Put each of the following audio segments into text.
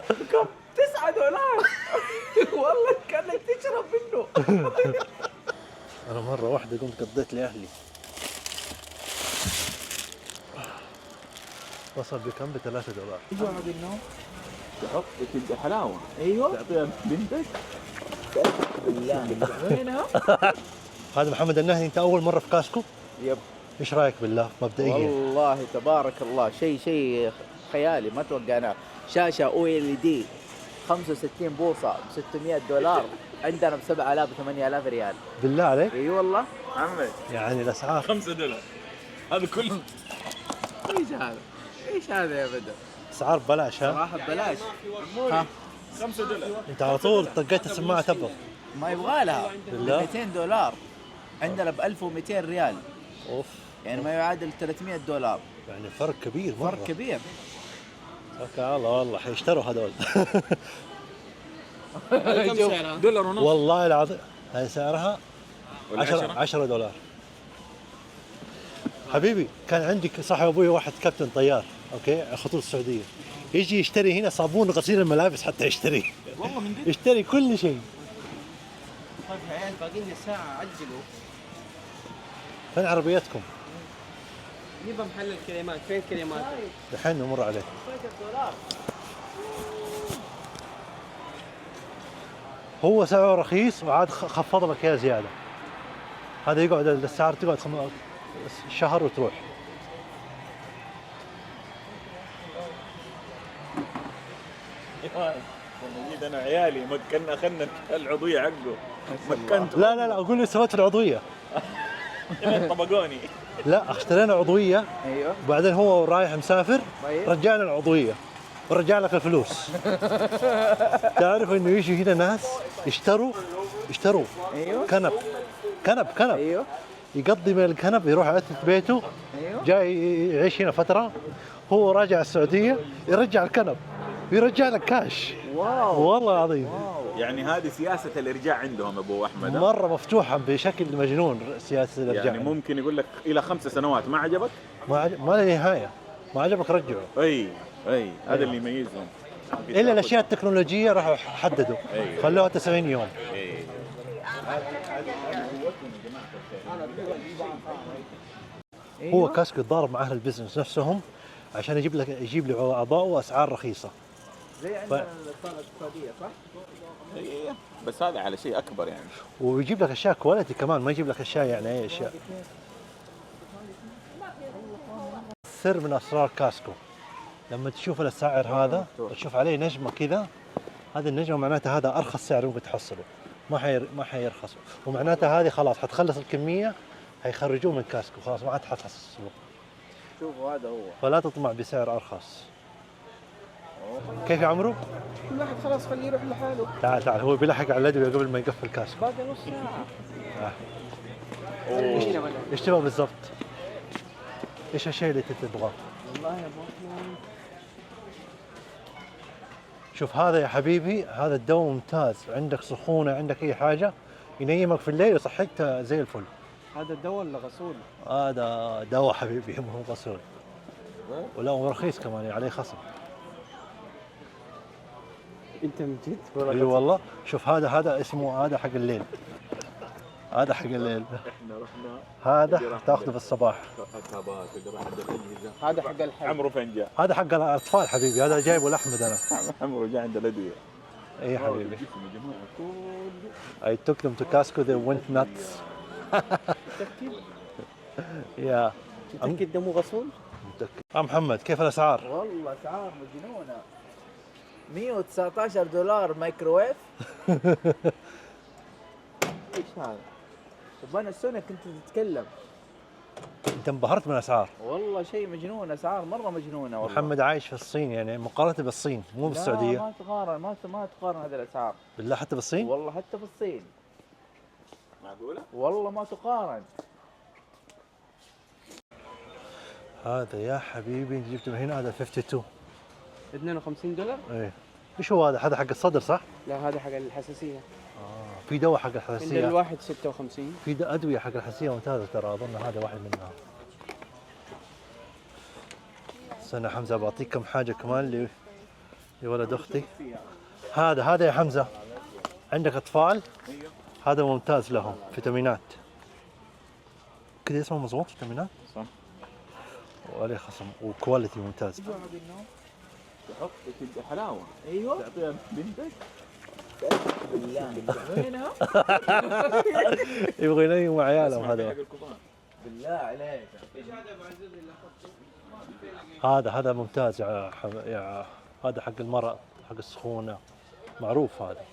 بكم؟ $9. والله كأنك تشرب منه. أنا مرة واحدة قمت قضيت لأهلي وصل بكم $3. ايش بعد النوم؟ تحط كده حلاوه ايوه تعطيها بنتك. بالله وينها؟ هذا محمد النهدي، أنت أول مرة في كاسكو؟ يب إيش رأيك بالله مبدئيا؟ والله تبارك الله شيء خيالي ما توقعناه. شاشة او ال دي 65 بوصة ب $600 عندنا ب 7000 و8000 ريال. بالله عليك؟ اي والله. محمد يعني الأسعار $5 هذا كله. ايش هذا؟ ايش هذا يا بدر؟ أسعار ببلاش ها؟ صراحة ببلاش. ها $5. أنت على طول طقيت السماعة تبغى. ما يبغى لها بالله؟ $200 عندنا ب 1200 ريال، أوف، يعني ما يعادل $300. يعني فرق كبير مرة. فرق كبير. توكل على الله، والله حيشتروا هذول. كم سعرها؟ $1.50. والله العظيم هاي سعرها $10. حبيبي كان عندي صاحب ابوي واحد كابتن طيار، اوكي، خطوط السعوديه، يجي يشتري هنا صابون غسيل الملابس حتى يشتري. والله من جد. يشتري كل شيء. طيب يا عيال باقي لنا ساعة عجلوا. فين عربيتكم؟ نبغى محل الكريمات، فين الكريمات؟ دحين نمر عليه. هو سعره رخيص وعاد خفض لك اياه زياده. هذا يقعد السعر تقعد شهر وتروح. نجيد انا عيالي مكنا اخذنا العضويه حقه مكنته. لا اقول لي سويت العضويه. طبقوني. لا اشترينا عضويه ايوه وبعدين هو رايح مسافر طيب. رجعنا العضويه ورجع لك الفلوس. تعرف انه يجي هنا ناس يشتروا ايوه كنب ايوه يقضي من الكنب يروح على بيته، ايوه جاي يعيش هنا فتره، هو راجع السعوديه يرجع الكنب ويرجع لك كاش. واو والله العظيم يعني هذه سياسه الارجاع عندهم ابو احمد. مره مفتوحه بشكل مجنون سياسه الارجاع. يعني ممكن يقول لك الى 5 سنوات ما عجبك؟ ما له نهايه، ما عجبك رجعه. اي هذا اللي يميزهم. الا الاشياء التكنولوجيه راحوا حددوا، أيوة. خلوها 90 يوم. إيه. هو كاسكو يتضارب مع اهل البزنس نفسهم عشان يجيب لي اعضاء اسعار رخيصه. زي عندنا الصالة الاقتصادية صح؟ إيه. بس هذا على شيء اكبر يعني. ويجيب لك اشياء كواليتي كمان، ما يجيب لك اشياء يعني اي اشياء. سر من اسرار كاسكو لما تشوف السعر هذا وتشوف عليه نجمه كذا، هذه النجمه معناتها هذا ارخص سعر ممكن تحصله، ما حيرخص، ومعناتها هذه خلاص حتخلص الكميه، هيخرجوه من كاسكو خلاص ما عاد حتحصله. شوفوا هذا هو. فلا تطمع بسعر ارخص. كيف يا عمرو؟ كل واحد خلاص خليه يروح لحاله. تعال هو بيلحق على الادويه قبل ما يقفل كاسكو. باقي نص ساعة. ايش تبغى بالضبط؟ ايش الشيء اللي تبغاه؟ والله يا ابو احمد شوف هذا يا حبيبي، هذا الدواء ممتاز، عندك سخونه عندك اي حاجه ينيمك في الليل ويصحيك زي الفل. هذا الدواء ولا غسول؟ هذا دواء حبيبي مو غسول، ولا هو رخيص كمان يعني عليه خصم. انت من جد؟ اي والله. شوف هذا اسمه، هذا حق الليل، هذا حق الليل، احنا رحنا هذا تاخذه في الصباح. عقابات اللي راح عند الاجهزه. هذا حق الحي. عمرو فين جاء؟ هذا حق الاطفال حبيبي، هذا جايبه لاحمد انا. عمرو جاء عند الادويه. اي حبيبي. يا جماعه كل I took them to Costco, they went nuts. Yeah. متأكد ده مو غسول؟ محمد كيف الاسعار؟ والله اسعار مجنونة. $119 مايكروويف. ايش هذا؟ طب انا السنة كنت تتكلم. انت انبهرت من الاسعار. والله شيء مجنون، اسعار مرة مجنونة والله. محمد عايش في الصين يعني مقارنة بالصين مو بالسعودية. لا ما تقارن، ما تقارن هذه الاسعار. بالله حتى بالصين؟ والله حتى في الصين. معقوله؟ والله ما تقارن. هذا يا حبيبي جبته من هنا، هذا 52. $52؟ ايه. ايش هو هذا؟ هذا حق الصدر صح؟ لا هذا حق الحساسية. في دواء حق عند الحساسية. الواحد 56. في ادوية حق الحساسية ممتازة ترى، اظن هذا واحد منها. استنى حمزة بعطيك كم حاجة كمان يا ولد اختي. هذا يا حمزه، عندك اطفال؟ ايوه هذا ممتاز لهم، فيتامينات كذا اسمه مضبوط، فيتامينات صح. وعليه خصم وكواليتي ممتاز. تحط حلاوه ايوه تعطيها بنتك. بالله وينها؟ يبغى ينيم مع عيالهم اسمع، في هذا. حق الكبار. بالله عليك. ايش هذا ابو عزوز اللي هذا ممتاز يا هذا حق المرأة، حق السخونة، معروف هذا،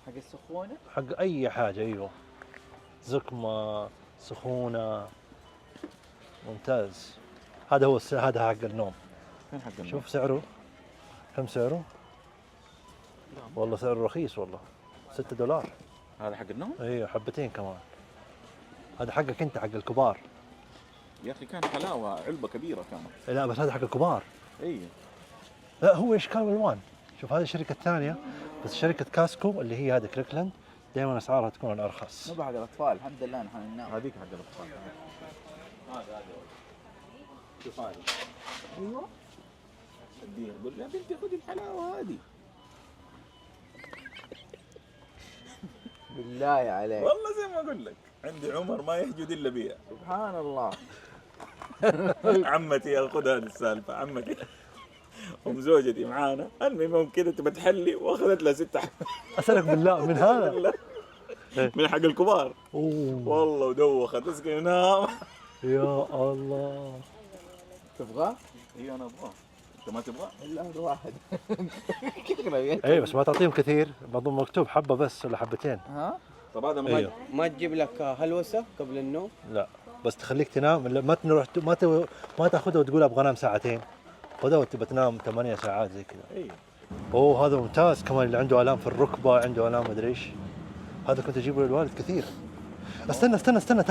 حق السخونه. حق أي حاجة. أيوه زكمة، سخونة، ممتاز. هذا هو هذا حق النوم. فين حق النوم؟ شوف سعره كم سعره؟ والله سعره رخيص والله، $6. هذا حق النوم؟ ايوه حبتين كمان. هذا حقك انت، حق الكبار. يا اخي كان حلاوه، علبه كبيره كانت. لا بس هذا حق الكبار. ايوه لا هو اشكال والوان. شوف هذه الشركة الثانية، بس شركة كاسكو اللي هي هذه كريكلاند دائما اسعارها تكون الارخص. مو حق الاطفال الحمد لله نحن ننام. هذيك حق الاطفال. هذا شوف هذا. ايوه اديها قول لها بنتي خذي الحلاوه هذه. بالله عليك. والله زي ما اقول لك، عندي عمر ما يهجد الا بيها. سبحان الله. عمتي خذ هذه السالفه، عمتي ام زوجتي معانا، المهم كذا تبى تحلي واخذت لها 6 اسالك بالله من هذا؟ من حق الكبار. اوه والله ودوخت تسكن نام. يا الله. تبغاه؟ ايوه انا ابغاه. انت ما تبغاه؟ الا هذا واحد. كذا اي بس ما تعطيهم كثير، مضمون مكتوب حبة بس ولا حبتين. ها؟ طب هذا ايوه ما تجيب لك هلوسه قبل النوم؟ لا بس تخليك تنام، ما تروح ما تاخذها وتقول ابغى انام ساعتين. خذها وتبى تنام 8 ساعات زي كذا. ايوه اوه هذا ممتاز كمان، اللي عنده الام في الركبه، عنده الام مدري ايش. هذا كنت اجيبه للوالد كثير. استنى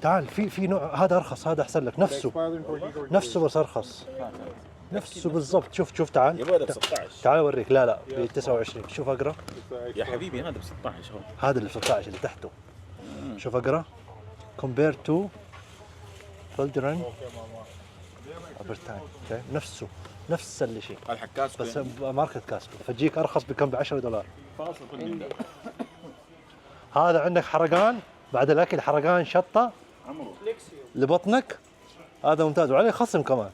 تعال في نوع هذا ارخص، هذا احسن لك، نفسه بس ارخص، نفسه بالضبط. شوف تعال يبغى هذا ب 16. تعال اوريك. لا ب 29. شوف اقرا. يا حبيبي هذا ب 16 هو. هذا اللي 16 اللي تحته. شوف اقرا. compared to Faldron Albertine. شايف نفس اللي شيء، الحق كاسكو بس يعني. ماركة كاسكو، فتجيك ارخص بكم؟ ب $10. فاصل كل من ده. هذا عندك حرقان بعد الاكل، حرقان شطه عمرو لبطنك، هذا ممتاز وعليه خصم كمان.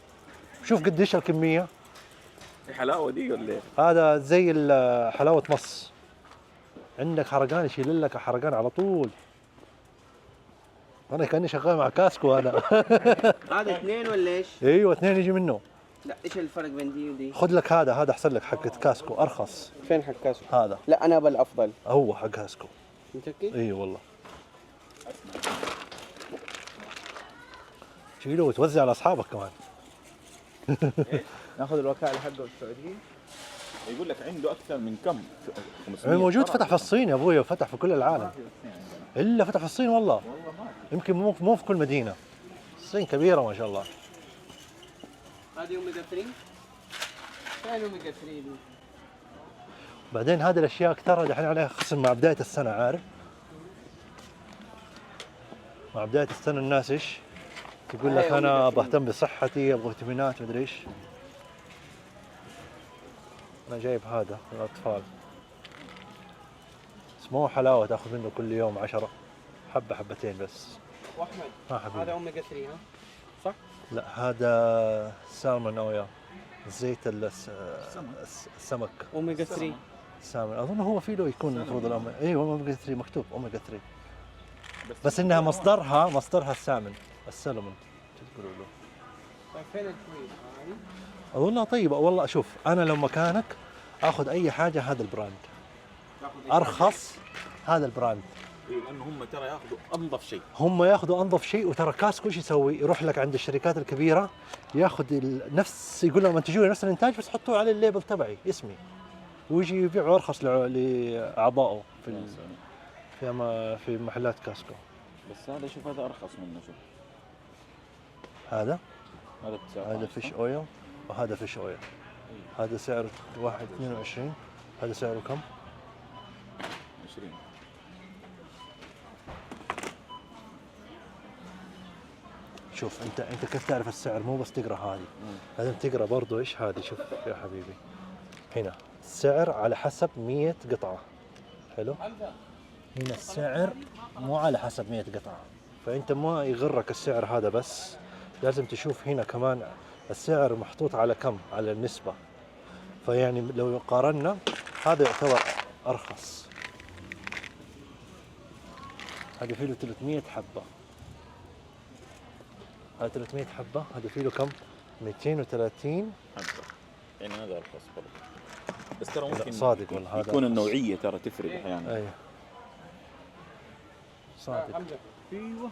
شوف قديش الكميه. الحلاوه دي ولا ايه؟ هذا زي حلاوه مص، عندك حرقان يشيل لك حرقان على طول. انا كاني شغال مع كاسكو انا. هذا اثنين ولا ايش؟ ايوه 2 يجي منه. لا ايش الفرق بين دي ودي؟ خذ لك هذا احسن لك، حق كاسكو ارخص. فين حق كاسو؟ هذا لا انا ابى الافضل. هو حق كاسكو. متاكد؟ اي والله. شيله وتوزع على اصحابك كمان. ناخذ الوكاله حقه السعوديه. يقول لك عنده اكثر من كم؟ 500 موجود، فرع. فتح في الصين يا ابوي، وفتح في كل العالم. الا فتح في الصين والله. والله ما يمكن مو في كل مدينه. الصين كبيره ما شاء الله. هذه اوميجا 3؟ فين اوميجا 3 دي؟ بعدين هذه الاشياء ترى دحين عليها خصم مع بدايه السنه، عارف؟ مع بدايه السنه الناس ايش؟ تقول لك أيوة، انا أوميجا بهتم بصحتي، ابغى فيتامينات مدري ايش. انا جايب هذا للاطفال، بس مو حلاوه تاخذ منه كل يوم 10 حبه حبتين بس. واحمد ما هذا حبيبي. اوميجا 3 ها؟ صح؟ لا هذا سالمون اويا، زيت السمك. اوميجا 3 سامن اظن هو في له يكون المفروض ايوه اوميجا 3 مكتوب اوميجا 3، بس انها مصدرها السامن، السلمون تقولوا له. طيب فين الكويت؟ اظنها طيبه والله. شوف انا لو مكانك اخذ اي حاجه هذا البراند، ارخص هذا البراند. إيه، لانه هم ترى ياخذوا انظف شيء. هم ياخذوا انظف شيء، وترى كاسكو ايش يسوي؟ يروح لك عند الشركات الكبيره ياخذ نفس، يقول لهم انتجوا لي نفس الانتاج بس حطوه على الليبل تبعي اسمي، ويجي يبيعه ارخص لاعضائه في محلات كاسكو. بس هذا شوف هذا ارخص منه. شوف هذا هذا هذا فيش اويل وهذا فيش اويل. هذا سعره 1.22. هذا سعره كم؟ 20. شوف انت كيف تعرف السعر؟ مو بس تقرا هذه، لازم تقرا برضو ايش هذه. شوف يا حبيبي هنا السعر على حسب 100 قطعة. حلو. هنا السعر مو على حسب 100 قطعة، فانت ما يغرك السعر هذا بس، لازم تشوف هنا كمان السعر محطوط على كم، على النسبة. فيعني لو قارنا هذا يعتبر ارخص. هذا فيه له 300 حبة، هذا 300 حبة، هذا فيه له كم؟ 230 حبة. يعني هذا ارخص برضه، بس ترى ممكن صادق والله هذا يكون أرخص. النوعية ترى تفرق احيانا. ايوه صادق. ايوه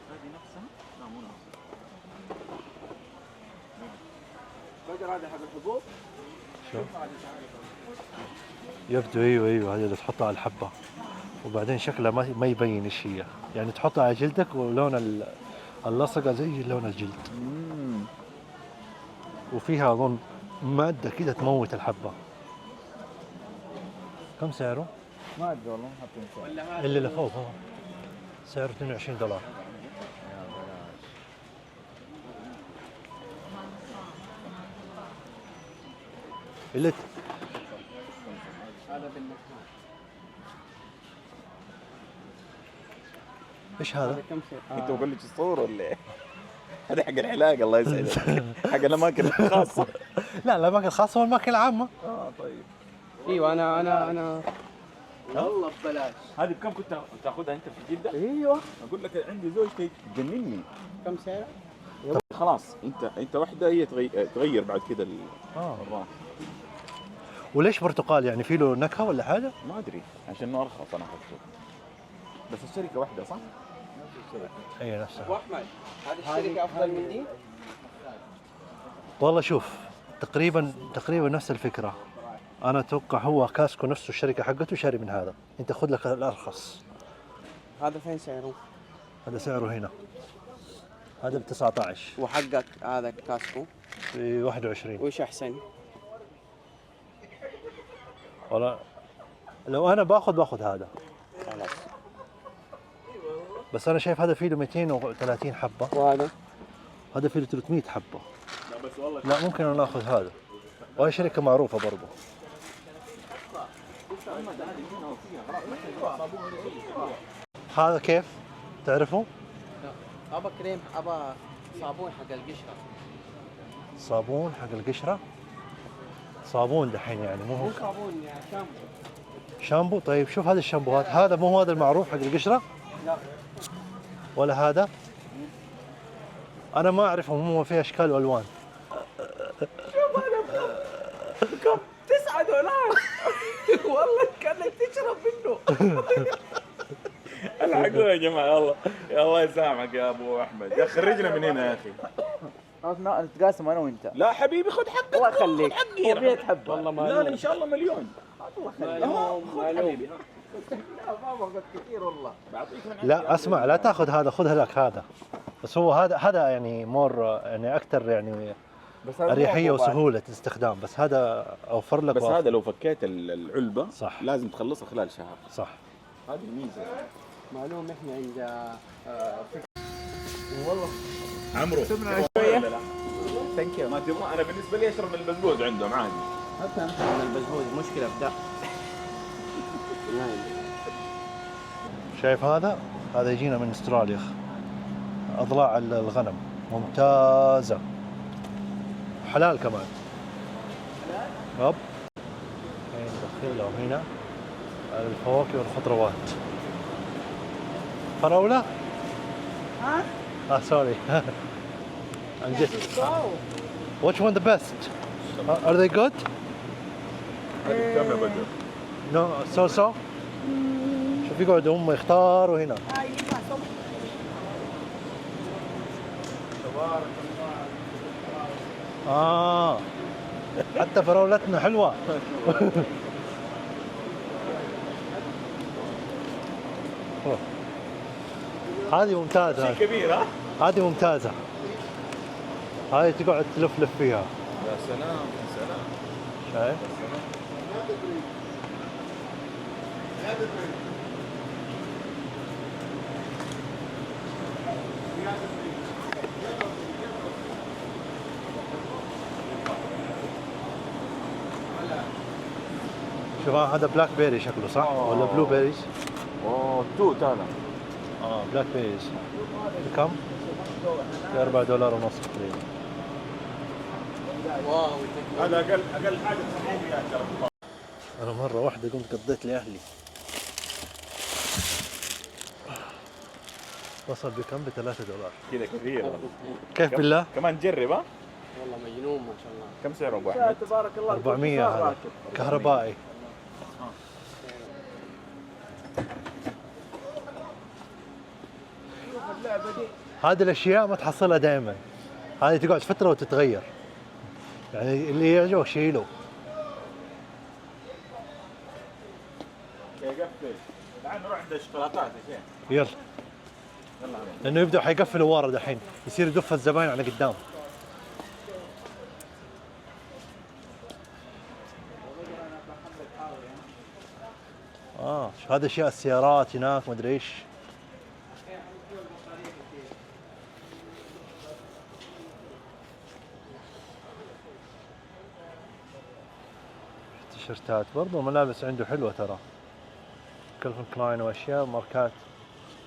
هذه نفسها؟ لا مو نفسها. بدر هذا حق الحبوب. شوف يبدو ايوه هذه اللي تحطها على الحبة، وبعدين شكلها ما يبين ايش هي، يعني تحطها على جلدك ولون اللصقة زي لون الجلد. وفيها اظن مادة كده تموت الحبة. كم سعره؟ ما ادري والله، حاطين سعر. اللي لفوق هو سعره $22. اللي هذا بالنسبة ايش هذا؟ هذا كم سعر؟ انت بقول لك الصورة ولا ايه؟ هذا حق الحلاقة الله يسعدك. حق الاماكن الخاصة. لا الاماكن الخاصة والاماكن العامة. طيب. ايوه انا والله ببلاش. هذه بكم كنت تاخذها انت في جدة؟ ايوه اقول لك عندي زوجتي تجنني. كم سعر؟ خلاص انت واحدة هي تغير بعد كذا الراس. وليش برتقال؟ يعني في له نكهة ولا حاجة؟ ما ادري عشان انه ارخص انا احسه. بس الشركة واحدة صح؟ اي ابو نفسها. احمد هذه الشركة افضل من دي؟ والله شوف تقريبا نفس الفكرة. انا اتوقع هو كاسكو نفسه الشركة حقته شاري من هذا، انت خذ لك الارخص. هذا فين سعره؟ هذا سعره هنا، هذا ب 19 وحقك هذا كاسكو ب 21. وش احسن؟ والله لو انا باخذ هذا خلاص. بس انا شايف هذا فيه له 230 حبة، وهذا؟ هذا فيه له 300 حبة. لا بس والله لا ممكن أنا ناخذ هذا، وهي شركة معروفة برضو. هذا كيف؟ تعرفوا؟ لا ابى كريم، ابى صابون حق القشرة. صابون حق القشرة؟ صابون دحين يعني مو هو مو صابون يا شامبو. شامبو. طيب شوف هذا الشامبوهات، هذا مو هو هذا المعروف حق القشرة؟ لا ولا هذا؟ أنا ما أعرفهم، هم فيه أشكال وألوان. $9 والله كانك تشرب منه. الحقوا يا جماعة. يا الله يسامحك يا ابو احمد، يا خرجنا من هنا يا اخي. نتقاسم انا وانت. لا حبيبي خذ حقك. الله يخليك. حقي 100 حبة. والله ما لا ان شاء الله مليون. معلوم حبيبي لا ما باخذ كثير والله. بعطيك من لا أسمع، لا تأخذ هذا، خذها لك هذا. بس هو هذا يعني مور، يعني أكثر يعني بس هذا أريحية مو حبوبات. وسهولة استخدام. بس هذا أوفر لك بس وأوفر. هذا لو فكيت العلبة صح. لازم تخلصها خلال شهر. صح. هذه الميزة. معلوم احنا عند والله عمرو سمعنا شوية. لا ثانك يو. ما تبغى، انا بالنسبة لي اشرب من البزبوز عندهم عادي. حتى من البزبوز مشكلة في ده. شايف هذا يجينا من استراليا، أضلاع الغنم ممتازة، حلال كمان. هوب ندخل لهم هنا الفواكه والخضروات. فراولة؟ سوري. I'm just. Which one the best? Are they good? هذه كم يا بدر؟ No, so. شوف يقعدوا هم يختاروا هنا. حتى فراولتنا حلوة. هذه ممتازة. كبير ها؟ هذه ممتازة. هذه تقعد تلفلف فيها. يا سلام يا سلام. شايف؟ شوف هذا بلاك بيري شكله صح ولا بلو بيريز؟ اوه توت هذا. بلاك بيريز بكم؟ ب$4.5 تقريبا. واو هذا اقل حاجه 90 ريال ترى. انا مره واحده قمت قضيت لاهلي. وصل بكم؟ ب$3. كذا كثير. كيف بالله؟ كمان جرب ها؟ والله مجنون ما شاء الله. كم سعره ابو احمد؟ تبارك الله 400 هذا كهربائي. اللعبه دي هذه الاشياء ما تحصلها دائما، هذه تقعد فتره وتتغير، يعني اللي يعجبك شيله. يقفل. الان نروح عند الشوكولاتات يا شيخ. يلا يلا لانه يبدأ حيقفلوا ورا دحين، يصير يدف الزباين على قدام. شو هذا اشياء السيارات هناك ما ادري ايش. تيشرتات برضو، ملابس عنده حلوة ترى، كلفن كلاين واشياء ماركات،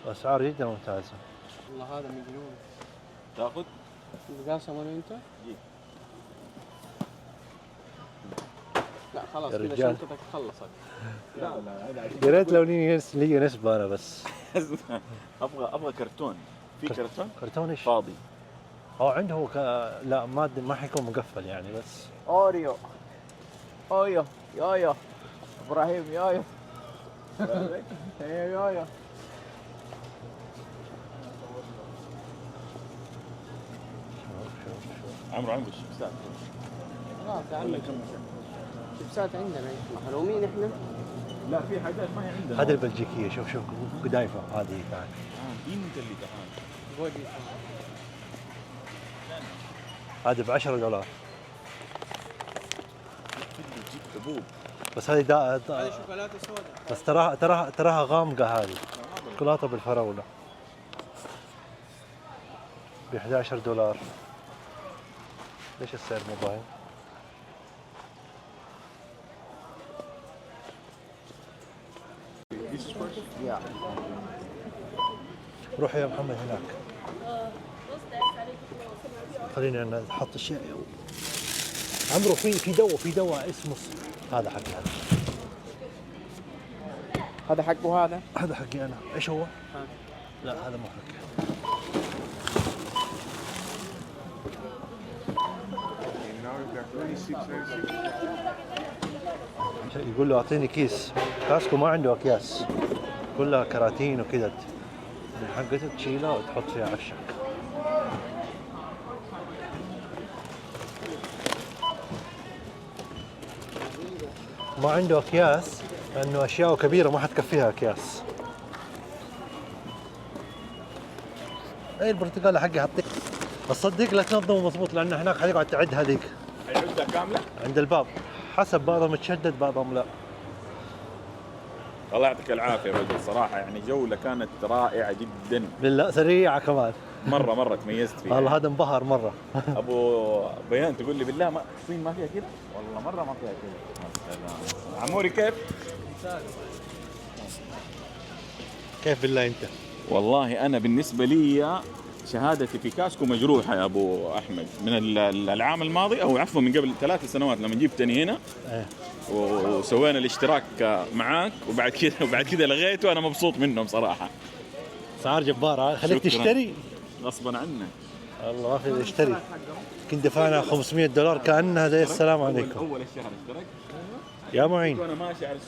واسعار جدا ممتازة. والله هذا مجنون. تاخذ؟ قاسم انا انت؟ جي. لا خلاص يا كذا رجال. شنطتك خلصت. لا لا يا ريت لو لي نسبة انا بس. ابغى كرتون. في كرتون؟ كرتون ايش؟ فاضي. عنده لا ما حيكون مقفل يعني بس. اوريو اويو يويو ابراهيم يويو يويو عمرو عنده الشيبسات. خلاص يا عمي شيبسات عندنا محرومين احنا. لا في حاجات ما هي عندنا. هذه البلجيكية شوف قدايفة هذه تعال. انت اللي تعال. بودي هذه ب$10. تجيب حبوب. بس هذه هذه شوكولاته سوداء. بس تراها غامقة هذه. شوكولاتة بالفراولة ب$11. ليش السعر مو باين؟ يا روح يا محمد هناك. خليني انا احط الشيء. عمرو في دواء اسمه هذا حقي هذا. هذا حقه هذا هذا حقي انا. ايش هو؟ لا هذا مو حقي. يقول له اعطيني كيس. كاسكو ما عنده اكياس، كلها كراتين وكذا، من حقتك تشيلها وتحط فيها عشك. ما عنده اكياس لانه اشياء كبيره ما حتكفيها اكياس. اي البرتقاله حقي حطيك، بس صدق لا تنظمه مضبوط لانه هناك حتقعد تعد هذيك العدة كاملة؟ عند الباب، حسب بعضهم متشدد بعضهم لا. الله يعطيك العافية يا رجل صراحة، يعني جولة كانت رائعة جدا. بالله سريعه كمان. مرة تميزت فيها. والله هذا انبهر مره. ابو بيان تقول لي بالله ما الصين ما فيها كذا؟ والله مرة ما فيها كذا. عموري كيف؟ كيف بالله انت؟ والله انا بالنسبة لي شهادتي في كاسكو مجروحة يا ابو احمد من العام الماضي او عفوا من قبل 3 سنوات لما جبتني هنا. ايه وسوينا الاشتراك معاك وبعد كذا لغيته. انا مبسوط منهم صراحة. اسعار جباره خليك شكراً. تشتري. غصبا عنك. والله ما في اشتري. كنت دفعنا $500 كانها زي السلام عليكم. اول الشهر اشترك. يا معين وانا ماشي على